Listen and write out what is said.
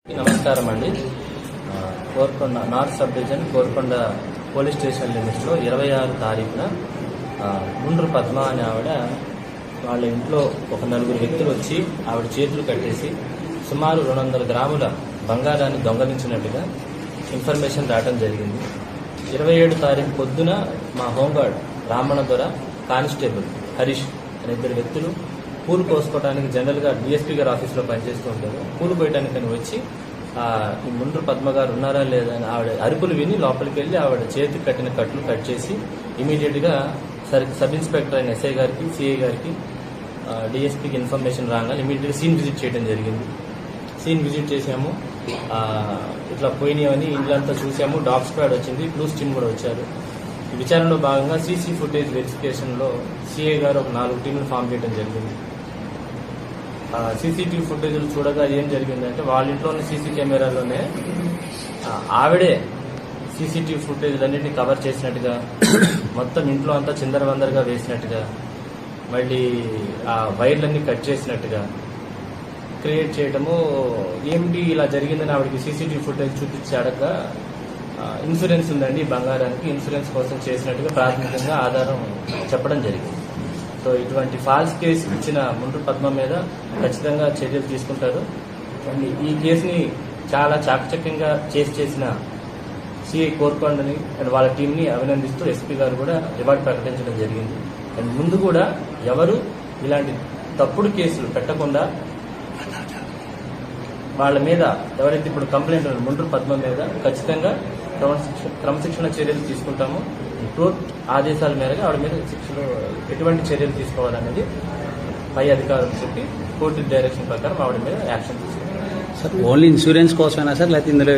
నమస్కారం అండి. Korukonda north subdivision Korukonda police station లిమిట్స్లో 26 తారీఖున గుండ్రు పద్మ అనే ఆవిడ వాళ్ళ ఇంట్లో ఒక 4 వ్యక్తులు వచ్చి ఆవిడ చేతులు కట్టేసి సుమారు 200 గ్రాముల బంగారాన్ని దొంగలించినట్టుగా ఇన్ఫర్మేషన్ రావడం జరిగింది. 27 తారీఖు పొద్దున మా హోంగార్డ్ రామణ దొర, కానిస్టేబుల్ హరీష్ అనే 2 వ్యక్తులు పూలు కోసుకోవడానికి జనరల్గా డిఎస్పీ గారి ఆఫీస్లో పనిచేస్తూ ఉంటారు. పూలు పోయటానికి వచ్చి ఈ ముండ్రు పద్మ గారు ఉన్నారా లేదా అని ఆవిడ అరుపులు విని లోపలికి వెళ్ళి ఆవిడ చేతికి కట్టిన కట్లు కట్ చేసి ఇమీడియట్గా సబ్ ఇన్స్పెక్టర్ అయిన ఎస్ఐ గారికి, సిఐ గారికి, డిఎస్పీకి ఇన్ఫర్మేషన్ రాగానే ఇమీడియట్గా సీన్ విజిట్ చేయడం జరిగింది. సీన్ విజిట్ చేసాము. ఇట్లా పోయినాయని ఇళ్ళంతా చూసాము. డాగ్ స్క్వాడ్ వచ్చింది, క్లూస్ టీమ్ కూడా వచ్చారు. ఈ విచారణలో భాగంగా సీసీ ఫుటేజ్ వెరిఫికేషన్లో సిఐ గారు ఒక 4 టీంలు ఫామ్ చేయడం జరిగింది. సీసీటీవీ ఫుటేజ్లు చూడగా ఏం జరిగిందంటే వాళ్ళ ఇంట్లో ఉన్న సీసీ కెమెరాలోనే ఆవిడే సీసీటీవీ ఫుటేజ్లన్నింటినీ కవర్ చేసినట్టుగా, మొత్తం ఇంట్లో అంతా చిందరవందరగా వేసినట్టుగా, మళ్ళీ ఆ వైర్లన్నీ కట్ చేసినట్టుగా క్రియేట్ చేయడము. ఏమిటి ఇలా జరిగిందని ఆవిడకి సీసీటీవీ ఫుటేజ్ చూపించి అడగగా ఇన్సూరెన్స్ ఉందండి బంగారానికి, ఇన్సూరెన్స్ కోసం చేసినట్టుగా ప్రాథమికంగా ఆధారం చెప్పడం జరిగింది. సో ఇటువంటి ఫాల్స్ కేసు ఇచ్చిన ముండ్రు పద్మ మీద ఖచ్చితంగా చర్యలు తీసుకుంటారు. ఈ కేసుని చాలా చాకచక్యంగా చేసిన సిఐ కోరుకొండని అండ్ వాళ్ళ టీంని అభినందిస్తూ ఎస్పీ గారు కూడా రివార్డు ప్రకటించడం జరిగింది. అండ్ ముందు కూడా ఎవరు ఇలాంటి తప్పుడు కేసులు పెట్టకుండా వాళ్ళ మీద ఎవరైతే ఇప్పుడు కంప్లైంట్ ఉన్నారో ముండ్రు పద్మ మీద ఖచ్చితంగా క్రమశిక్షణ చర్యలు తీసుకుంటాము. కోర్టు ఆదేశాల మేరకు ఆవిడ మీద శిక్షలు ఎటువంటి చర్యలు తీసుకోవాలనేది పై అధికారులు చెప్పి కోర్టు డైరెక్షన్ ప్రకారం ఆవిడ మీద యాక్షన్ తీసుకుంటాం. సార్ ఓన్లీ ఇన్సూరెన్స్ కోసమేనా సార్, లేకపోతే ఇందులో